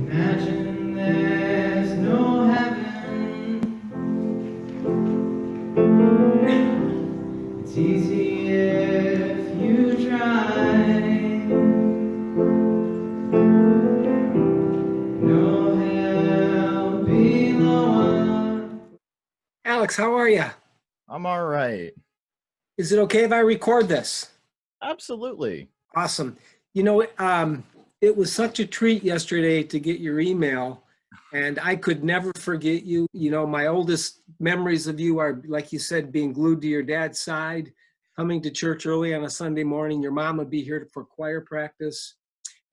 Imagine there's no heaven. It's easy if you try. No hell below. Alex, how are you? I'm all right. Is it okay if I record this? Absolutely. Awesome. You know, it was such a treat yesterday to get your email, and I could never forget you. You know, my oldest memories of you are, like you said, being glued to your dad's side, coming to church early on a Sunday morning. Your mom would be here for choir practice,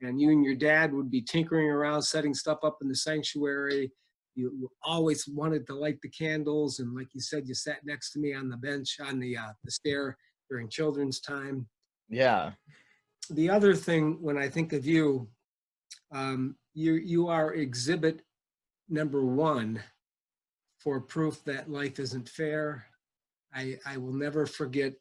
and you and your dad would be tinkering around, setting stuff up in the sanctuary. You always wanted to light the candles, and like you said, you sat next to me on the bench on the stair during children's time. Yeah. The other thing, when I think of you, you are exhibit number one for proof that life isn't fair. I will never forget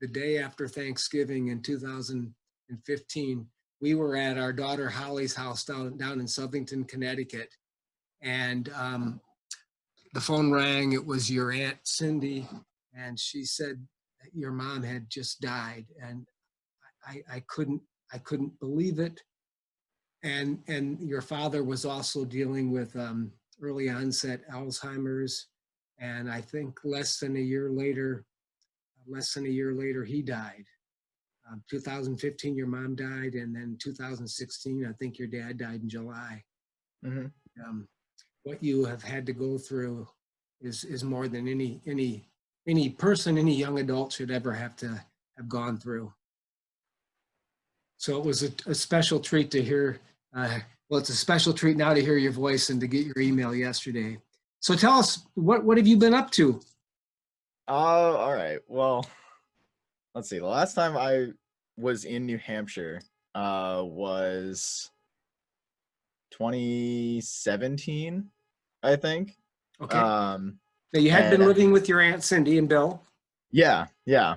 the day after Thanksgiving in 2015. We were at our daughter Holly's house down in Southington, Connecticut, and the phone rang. It was your Aunt Cindy, and she said that your mom had just died, and I couldn't believe it. And your father was also dealing with early onset Alzheimer's, and I think less than a year later he died. 2015 your mom died, and then 2016 I think your dad died in July. Hmm. What you have had to go through is more than any person, any young adult should ever have to have gone through. So it was a special treat to hear. Well, it's a special treat now to hear your voice and to get your email yesterday. So tell us, what have you been up to? All right. Well, let's see. The last time I was in New Hampshire was 2017, I think. Okay. Um, Now you had been and living with your Aunt Cindy and Bill. yeah, yeah.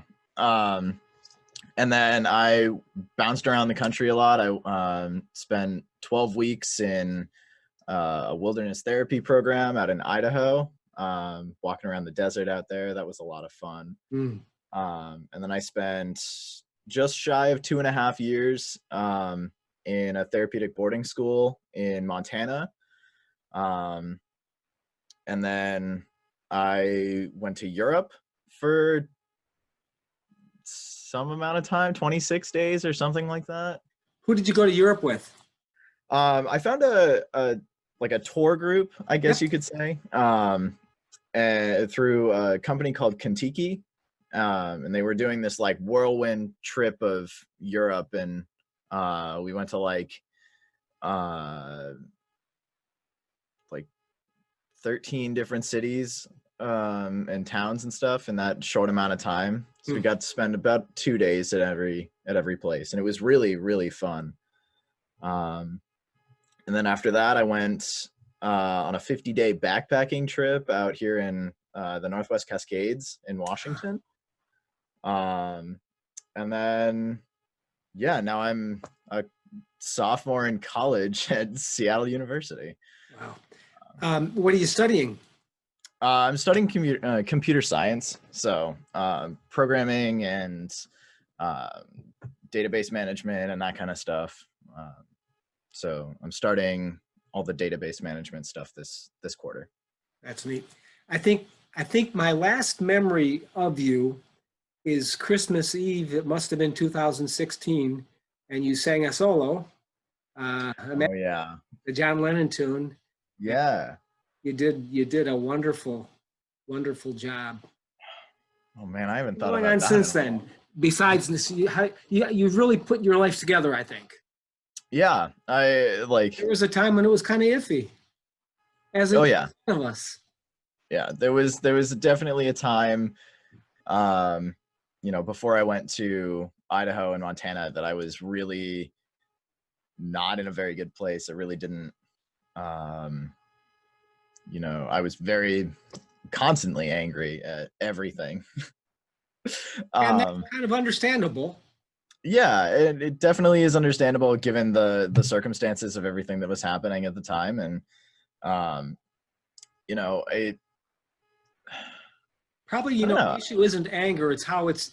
And then I bounced around the country a lot. I spent 12 weeks in a wilderness therapy program out in Idaho, walking around the desert out there. That was a lot of fun. Mm. And then I spent just shy of 2.5 years in a therapeutic boarding school in Montana. And then I went to Europe for some amount of time, 26 days or something like that. Who did you go to Europe with? I found a like a tour group, I guess Yep. you could say, through a company called Kentucky, and they were doing this like whirlwind trip of Europe, and we went to uh, like 13 different cities and towns and stuff in that short amount of time. So we got to spend about 2 days at every place, and it was really, really fun. And then after that, I went on a 50-day backpacking trip out here in the Northwest Cascades in Washington. And then, yeah, now I'm a sophomore in college at Seattle University. Wow. What are you studying? I'm studying computer science, so programming and database management and that kind of stuff. So I'm starting all the database management stuff this quarter. That's neat. I think my last memory of you is Christmas Eve. It must have been 2016, and you sang a solo, Oh yeah, the John Lennon tune. yeah. You did a wonderful job. Oh man, I haven't thought Going about on that since at all. then, besides this, you've really put your life together, I think. Yeah, I like. There was a time when it was kind of iffy, as Oh it yeah, of us. yeah. There was definitely a time, before I went to Idaho and Montana, that I was really not in a very good place. I really didn't, I was very constantly angry at everything. And that's um, kind of understandable. Yeah, it definitely is understandable given the circumstances of everything that was happening at the time. And um you know, Probably, I don't the know. issue isn't anger, it's how it's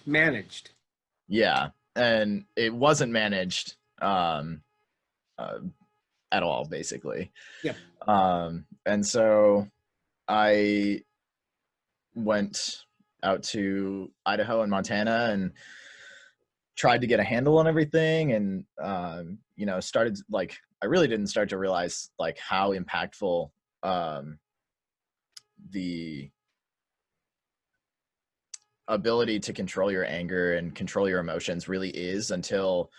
managed. Yeah, and it wasn't managed uh, at all, basically. Yep. And so I went out to Idaho and Montana and tried to get a handle on everything. And started, like, I really didn't start to realize like how impactful um, the ability to control your anger and control your emotions really is until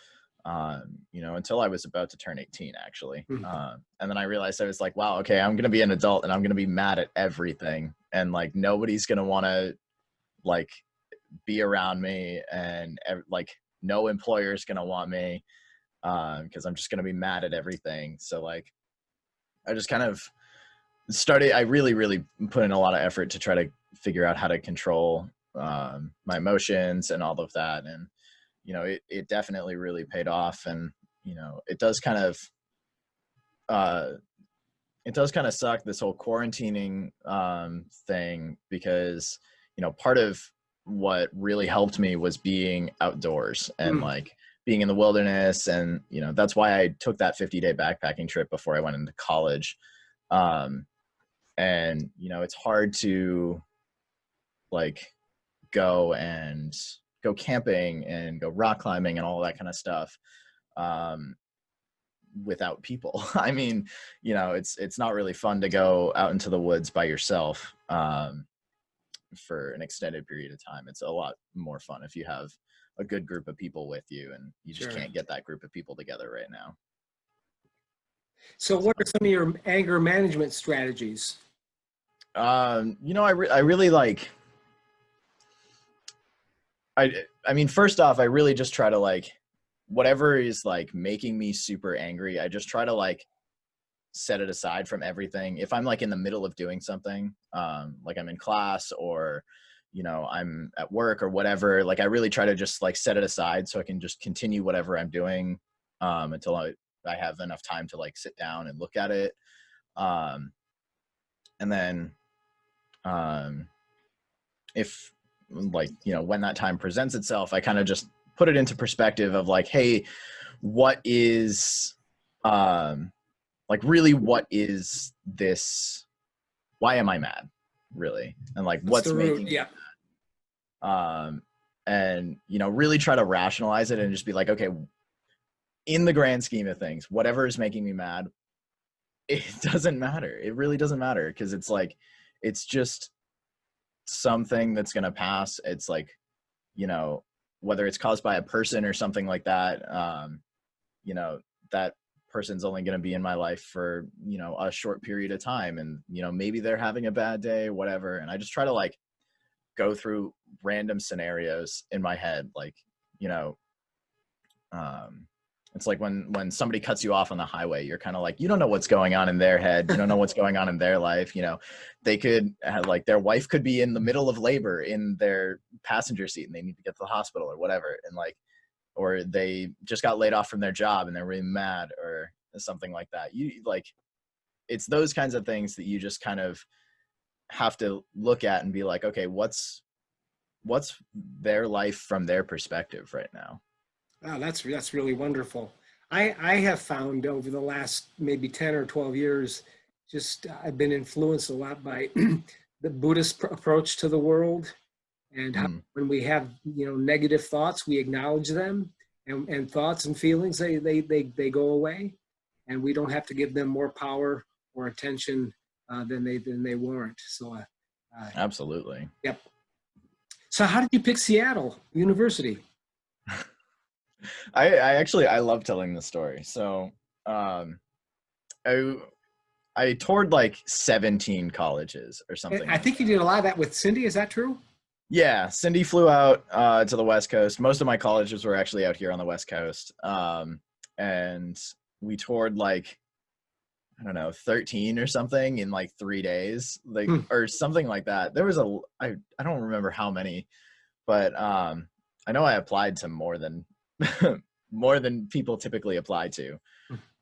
until I was about to turn 18, actually. Mhm. And then I realized, I was like, wow, okay, I'm going to be an adult and I'm going to be mad at everything. And like, nobody's going to want to like be around me. And like, no employer is going to want me because I'm just going to be mad at everything. So like, I just kind of started, I really, really put in a lot of effort to try to figure out how to control my emotions and all of that. And it definitely really paid off. And it does kind of uh suck, this whole quarantining thing, because part of what really helped me was being outdoors and Mm. like being in the wilderness. And that's why I took that 50-day backpacking trip before I went into college. And it's hard to like go camping and go rock climbing and all that kind of stuff um, without people. I mean, it's not really fun to go out into the woods by yourself for an extended period of time. It's a lot more fun if you have a good group of people with you, and you just Sure. can't get that group of people together right now. So what are So, some of your anger management strategies? I really like, I mean, first off, I really just try to like, whatever is like making me super angry, I just try to like set it aside from everything. If I'm like in the middle of doing something, like I'm in class or I'm at work or whatever, like I really try to just like set it aside so I can just continue whatever I'm doing until I have enough time to like sit down and look at it. Um, and then um, if like when that time presents itself, I kind of just put it into perspective of like, hey, what is like really what is this, why am I mad, really, and like What's the what's root? making me Yeah. and really try to rationalize it and just be like, okay, in the grand scheme of things, whatever is making me mad, it doesn't matter, it really doesn't matter, because it's like, it's just something that's going to pass. It's like, whether it's caused by a person or something like that, that person's only going to be in my life for a short period of time. And maybe they're having a bad day, whatever. And I just try to like go through random scenarios in my head, like you know um it's like when somebody cuts you off on the highway, you're kind of like, you don't know what's going on in their head, you don't know what's going on in their life. They could have, like, their wife could be in the middle of labor in their passenger seat and they need to get to the hospital or whatever, and like, or they just got laid off from their job and they're really mad or something like that. You like, it's those kinds of things that you just kind of have to look at and be like, okay, what's their life from their perspective right now. Wow, that's really wonderful. I have found over the last maybe 10 or 12 years, just I've been influenced a lot by the Buddhist approach to the world, and how Mm, when we have negative thoughts, we acknowledge them, and thoughts and feelings, they go away, and we don't have to give them more power or attention than they warrant. So absolutely. yep. So how did you pick Seattle University? I actually, I love telling this story. So um I I toured like 17 colleges or And something I like think you that. did a lot of that with Cindy. Is that true? Yeah, Cindy flew out to the West Coast. Most of my colleges were actually out here on the West Coast. And we toured like, I don't know, 13 or something in like 3 days, like, Hmm. or something like that. There was I don't remember how many, but I know I applied to more than more than people typically apply to.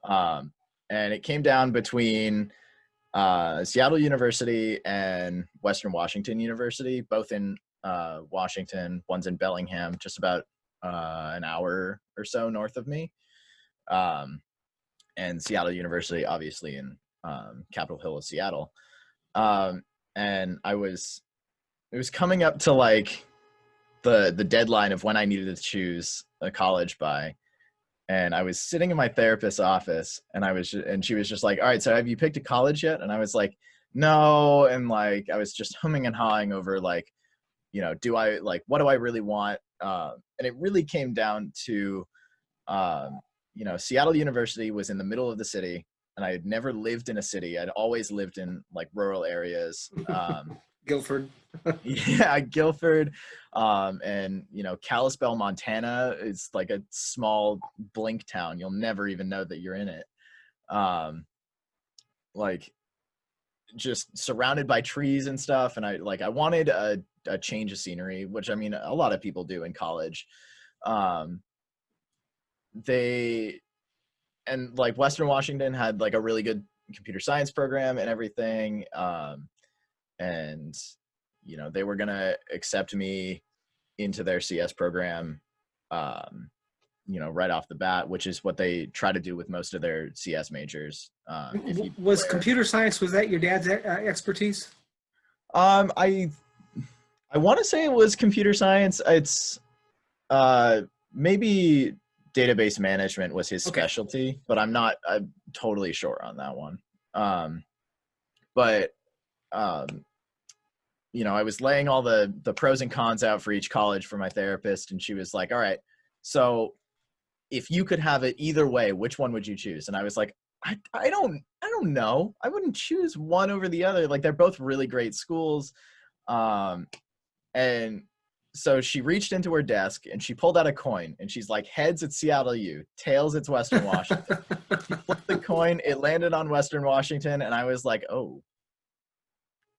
And it came down between Seattle University and Western Washington University, both in Washington. One's in Bellingham, just about an hour or so north of me. And Seattle University, obviously, in Capitol Hill of Seattle. And it was coming up to like the deadline of when I needed to choose a college by. And I was sitting in my therapist's office, and she was just like, "All right, so have you picked a college yet?" And I was like, "No." And like, I was just humming and hawing over like, what do I really want? And it really came down to, Seattle University was in the middle of the city, and I had never lived in a city. I'd always lived in like rural areas. Gilford. Yeah, Gilford. And Kalispell, Montana is like a small blink town. You'll never even know that you're in it. Like just surrounded by trees and stuff. And I wanted a change of scenery, which I mean, a lot of people do in college. And like Western Washington had like a really good computer science program and everything. And they were going to accept me into their CS program, right off the bat, which is what they try to do with most of their CS majors. Computer science, was that your dad's expertise? I want to say it was computer science. It's maybe database management was his specialty, but I'm totally sure on that one. I was laying all the pros and cons out for each college for my therapist, and she was like, "All right, so if you could have it either way, which one would you choose?" And I was like, I don't know. I wouldn't choose one over the other. Like, they're both really great schools. And so she reached into her desk and she pulled out a coin, and she's like, "Heads, it's Seattle U. Tails, it's Western Washington." She flipped the coin. It landed on Western Washington. And I was like, "Oh,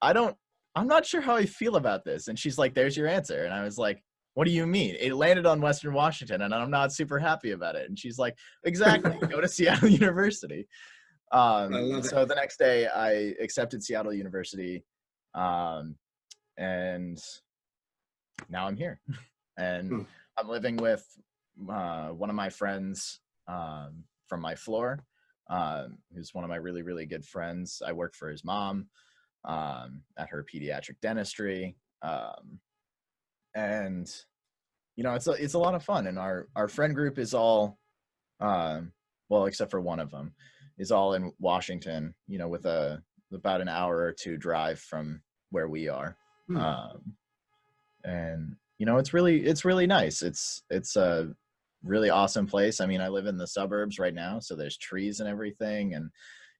I'm not sure how I feel about this." And she's like, "There's your answer." And I was like, "What do you mean? It landed on Western Washington and I'm not super happy about it." And she's like, "Exactly. Go to Seattle University." I love it. So the next day I accepted Seattle University. And now I'm here. And I'm living with one of my friends from my floor, who's one of my really, really good friends. I work for his mom at her pediatric dentistry. And it's a lot of fun. And our friend group is all, except for one of them, is all in Washington, with about an hour or two drive from where we are. And it's really nice. It's a really awesome place. I mean, I live in the suburbs right now, so there's trees and everything, and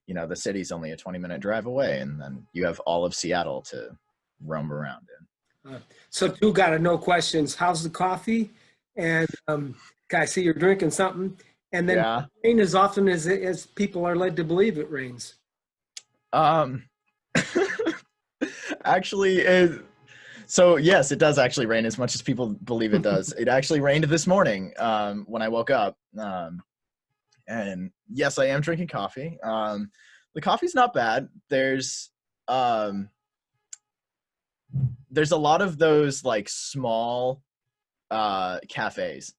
the city's only a 20-minute drive away, and then you have all of Seattle to roam around in. So two gotta know questions. How's the coffee? And I see you're drinking something. And then rain as often as people are led to believe it rains. Actually, so yes, it does actually rain as much as people believe it does. It actually rained this morning when I woke up. And yes, I am drinking coffee. The coffee's not bad. There's a lot of those like small cafes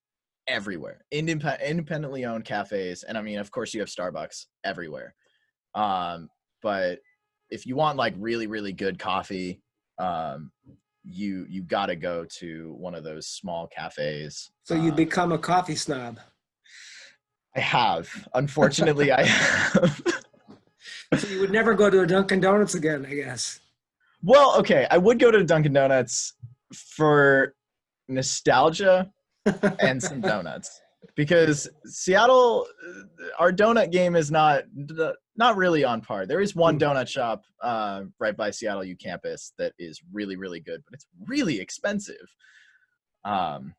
everywhere, independently owned cafes. And I mean, of course you have Starbucks everywhere. But if you want like really, really good coffee, you got to go to one of those small cafes. So you become a coffee snob. I have. Unfortunately, I have. So you would never go to a Dunkin' Donuts again, I guess. Well, okay. I would go to Dunkin' Donuts for nostalgia and some donuts, because Seattle, our donut game is not really on par. There is one donut shop right by Seattle U campus that is really, really good, but it's really expensive. The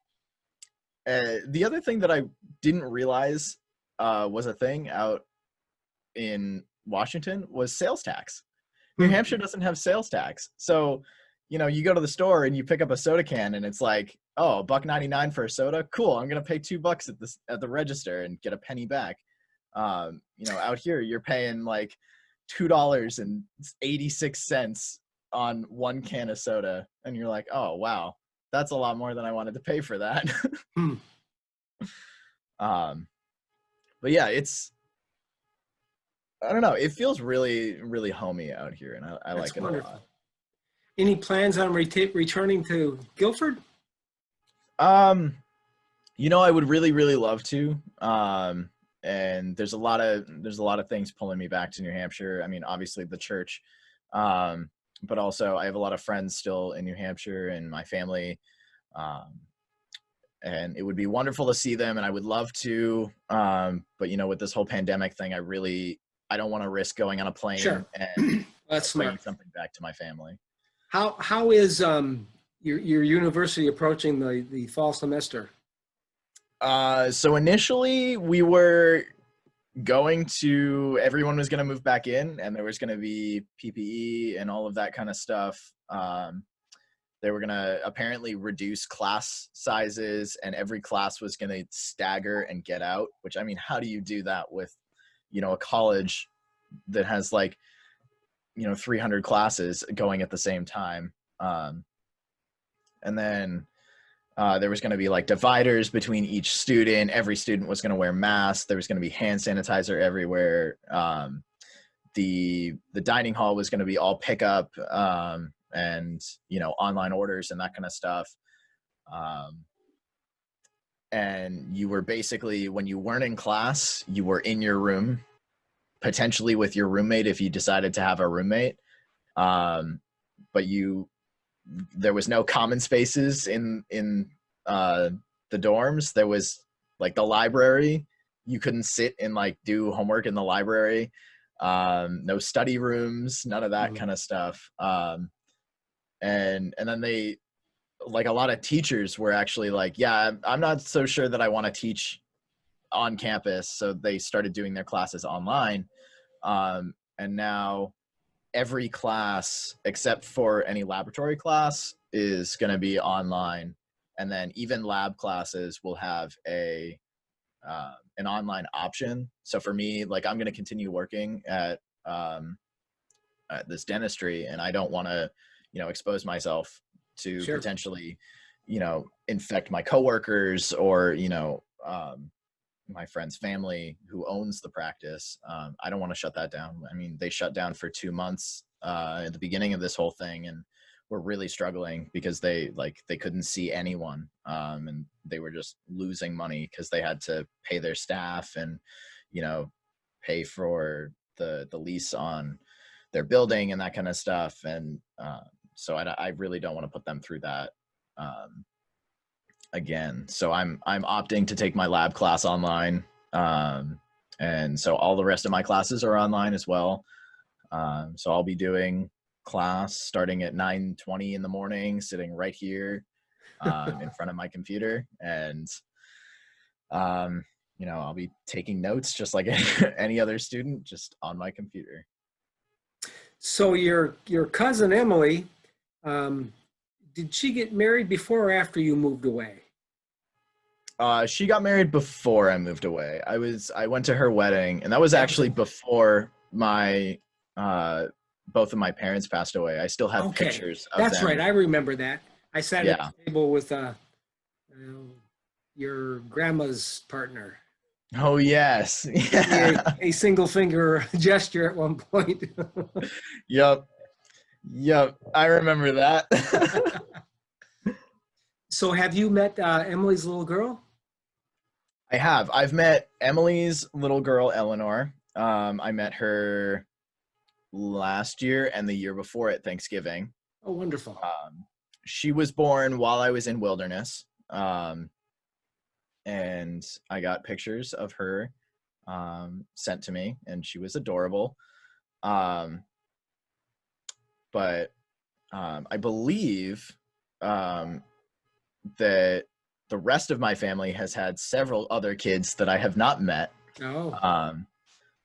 other thing that I didn't realize was a thing out in Washington was sales tax. New Hampshire doesn't have sales tax. So you go to the store and you pick up a soda can and it's like, oh, $1.99 for a soda. Cool. I'm going to pay $2 at the register and get a penny back. Out here you're paying like $2.86 on one can of soda. And you're like, oh, wow, that's a lot more than I wanted to pay for that. Hmm. But yeah, I don't know. It feels really, really homey out here, and I That's like it wonderful. a lot. Any plans on returning to Gilford? I would really, really love to. And there's a lot of things pulling me back to New Hampshire. I mean, obviously the church, but also I have a lot of friends still in New Hampshire and my family. And it would be wonderful to see them, and I would love to. But with this whole pandemic thing, I don't want to risk going on a plane Sure. and That's bringing smart. something back to my family. How is your university approaching the fall semester? So initially everyone was going to move back in, and there was going to be PPE and all of that kind of stuff. They were going to apparently reduce class sizes, and every class was going to stagger and get out, which, I mean, how do you do that with, a college that has 300 classes going at the same time? And then there was going to be dividers between each student. Every student was going to wear masks. There was going to be hand sanitizer everywhere. The dining hall was going to be all pickup and online orders and that kind of stuff. And you were basically, when you weren't in class, you were in your room, potentially with your roommate if you decided to have a roommate. But there was no common spaces in the dorms. There was the library. You couldn't sit and do homework in the library. No study rooms, none of that kind of stuff. And then they, a lot of teachers were actually yeah, I'm not so sure that I want to teach on campus. So they started doing their classes online. And now every class except for any laboratory class is going to be online. And then even lab classes will have an online option. So for me, I'm going to continue working at this dentistry, and I don't want to, expose myself to Sure. potentially, infect my coworkers or, my friend's family who owns the practice. I don't want to shut that down. I mean, they shut down for 2 months at the beginning of this whole thing, and we're really struggling because they couldn't see anyone, and they were just losing money because they had to pay their staff and pay for the lease on their building and that kind of stuff. And so I really don't want to put them through that again. So I'm opting to take my lab class online, and so all the rest of my classes are online as well. So I'll be doing class starting at 9:20 in the morning, sitting right here in front of my computer, and I'll be taking notes just like any other student, just on my computer. So your cousin Emily, did she get married before or after you moved away? She got married before I moved away. I went to her wedding, and that was actually before my both of my parents passed away. I still have pictures of That's them. right. I remember that. I sat at the table with your grandma's partner. Oh yes. Yeah. A single finger gesture at one point. Yep. I remember that. So have you met Emily's little girl? I have. I've met Emily's little girl, Eleanor. I met her last year and the year before at Thanksgiving. Oh, wonderful. She was born while I was in Wilderness. And I got pictures of her sent to me, and she was adorable. But I believe that the rest of my family has had several other kids that I have not met. Oh.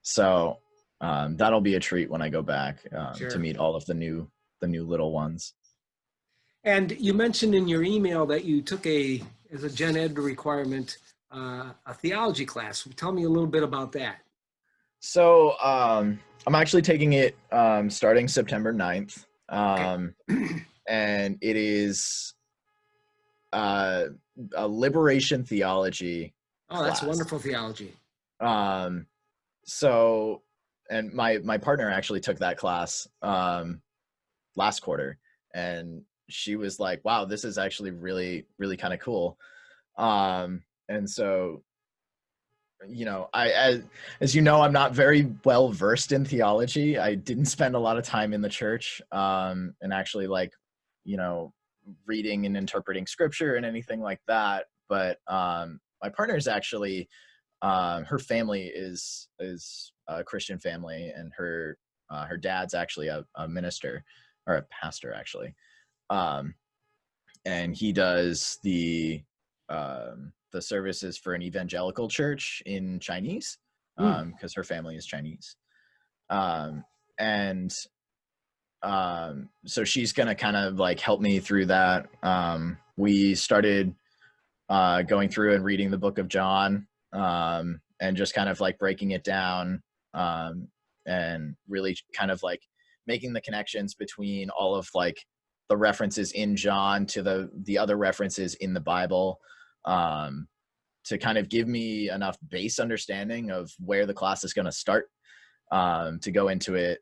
So that'll be a treat when I go back Sure. to meet all of the new little ones. And you mentioned in your email that you took as a gen ed requirement, a theology class. Tell me a little bit about that. So I'm actually taking it starting September 9th. Okay. And it is a liberation theology Oh, that's class. wonderful theology. Um, so, and my partner actually took that class last quarter, and she was like, "Wow, this is actually really, really kind of cool." And so, as you know, I'm not very well versed in theology. I didn't spend a lot of time in the church, and actually like, you know, reading and interpreting scripture and anything like that. But my partner's actually, her family is a Christian family, and her dad's actually a minister or a pastor actually, um, and he does the services for an evangelical church in Chinese, Hmm. because her family is Chinese, and so she's gonna kind of like help me through that. We started going through and reading the book of John, and just kind of like breaking it down, and really kind of like making the connections between all of like the references in John to the other references in the Bible, to kind of give me enough base understanding of where the class is going to start, to go into it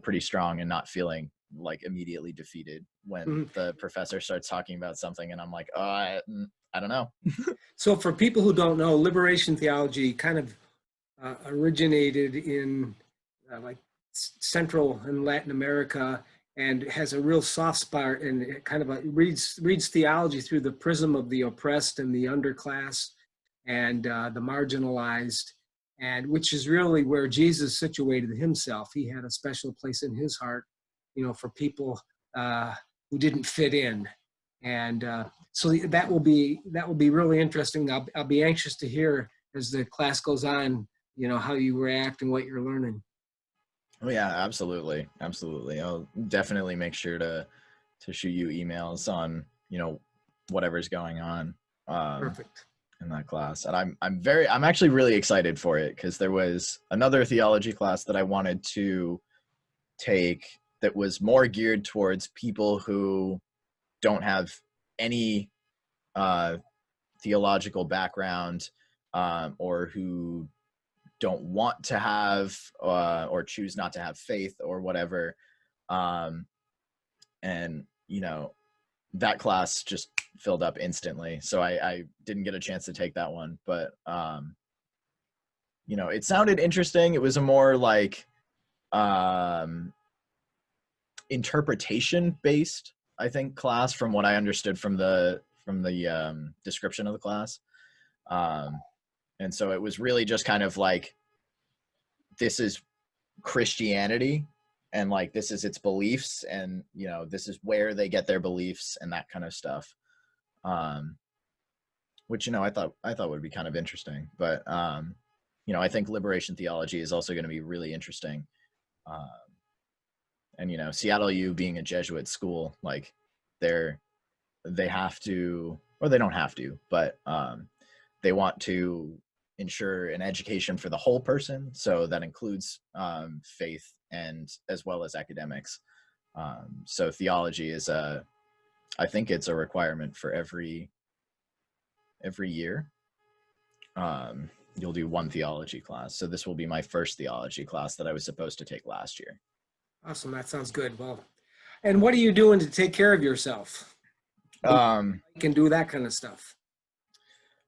pretty strong and not feeling like immediately defeated when Mhm. the professor starts talking about something and I'm like, oh, I don't know. So for people who don't know, liberation theology kind of originated in like Central and Latin America, and has a real soft spot, and it kind of reads theology through the prism of the oppressed and the underclass and the marginalized, and which is really where Jesus situated himself. He had a special place in his heart, for people uh, who didn't fit in, and so that will be really interesting. I'll be anxious to hear as the class goes on, how you react and what you're learning. Oh yeah, absolutely, absolutely. I'll definitely make sure to shoot you emails on whatever's going on Perfect. in that class. And I'm actually really excited for it because there was another theology class that I wanted to take that was more geared towards people who don't have any uh, theological background, or who don't want to have, or choose not to have faith or whatever. Um, and that class just filled up instantly, so I didn't get a chance to take that one, but it sounded interesting. It was a more like um, interpretation based, I think, class from what I understood from the description of the class. um, and so it was really just kind of like, this is Christianity, and like this is its beliefs, and this is where they get their beliefs and that kind of stuff, um which I thought would be kind of interesting. But I think liberation theology is also going to be really interesting. um and Seattle U being a Jesuit school, like they're they have to, or they don't have to, but they want to ensure an education for the whole person, so that includes faith and as well as academics. So theology is I think it's a requirement for every year. You'll do one theology class, so this will be my first theology class that I was supposed to take last year. Awesome. That sounds good. Well, and what are you doing to take care of yourself? When um you can do that kind of stuff.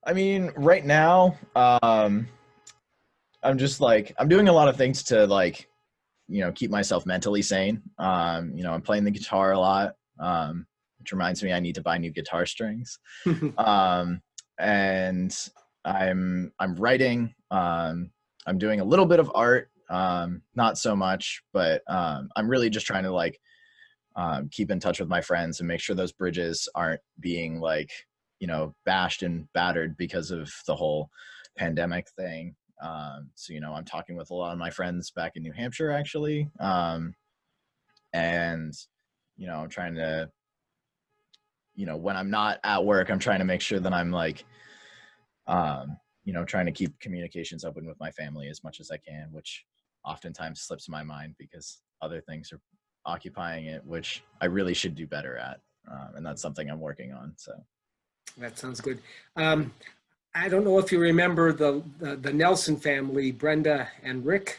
I mean, right now, I'm just like, I'm doing a lot of things to like keep myself mentally sane. I'm playing the guitar a lot, which reminds me I need to buy new guitar strings. um, and I'm writing. I'm doing a little bit of art, not so much, but I'm really just trying to like keep in touch with my friends and make sure those bridges aren't being like bashed and battered because of the whole pandemic thing. So I'm talking with a lot of my friends back in New Hampshire actually, and I'm trying to you know, when I'm not at work, I'm trying to make sure that I'm like, you know, trying to keep communications open with my family as much as I can, which oftentimes slips my mind because other things are occupying it, which I really should do better at. And that's something I'm working on. So That sounds good. I don't know if you remember the Nelson family, Brenda and Rick.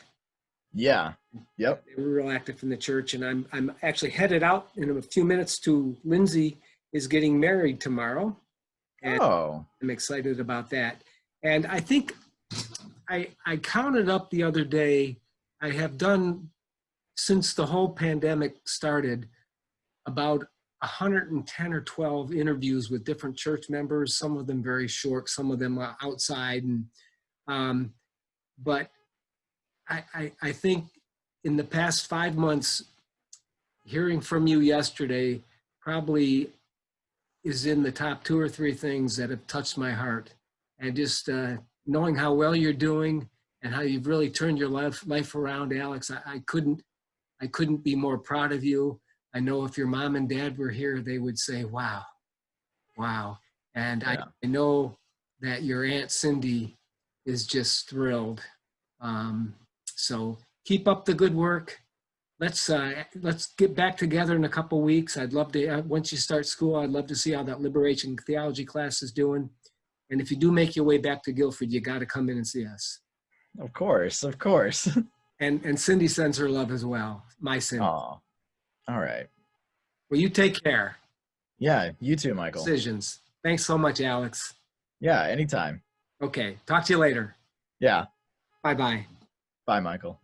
yeah, yep. They were real active in the church, and I'm actually headed out in a few minutes to Lindsay is getting married tomorrow, and Oh, I'm excited about that. And I think I counted up the other day, I have done, since the whole pandemic started, about 110 or 12 interviews with different church members, some of them very short, some of them outside. And but I think in the past 5 months, hearing from you yesterday probably is in the top 2 or 3 things that have touched my heart. And just knowing how well you're doing and how you've really turned your life around, Alex, I couldn't be more proud of you. I know if your mom and dad were here, they would say, wow, wow. And yeah. I know that your Aunt Cindy is just thrilled. So keep up the good work. Let's get back together in a couple weeks. I'd love to, once you start school, I'd love to see how that liberation theology class is doing. And if you do make your way back to Gilford, you got to come in and see us. Of course, of course. And Cindy sends her love as well. My Cindy. Oh, all right. Well, you take care. Yeah, you too, Michael. Decisions. Thanks so much, Alex. Yeah, anytime. Okay. Talk to you later. Yeah. Bye-bye. Bye, Michael.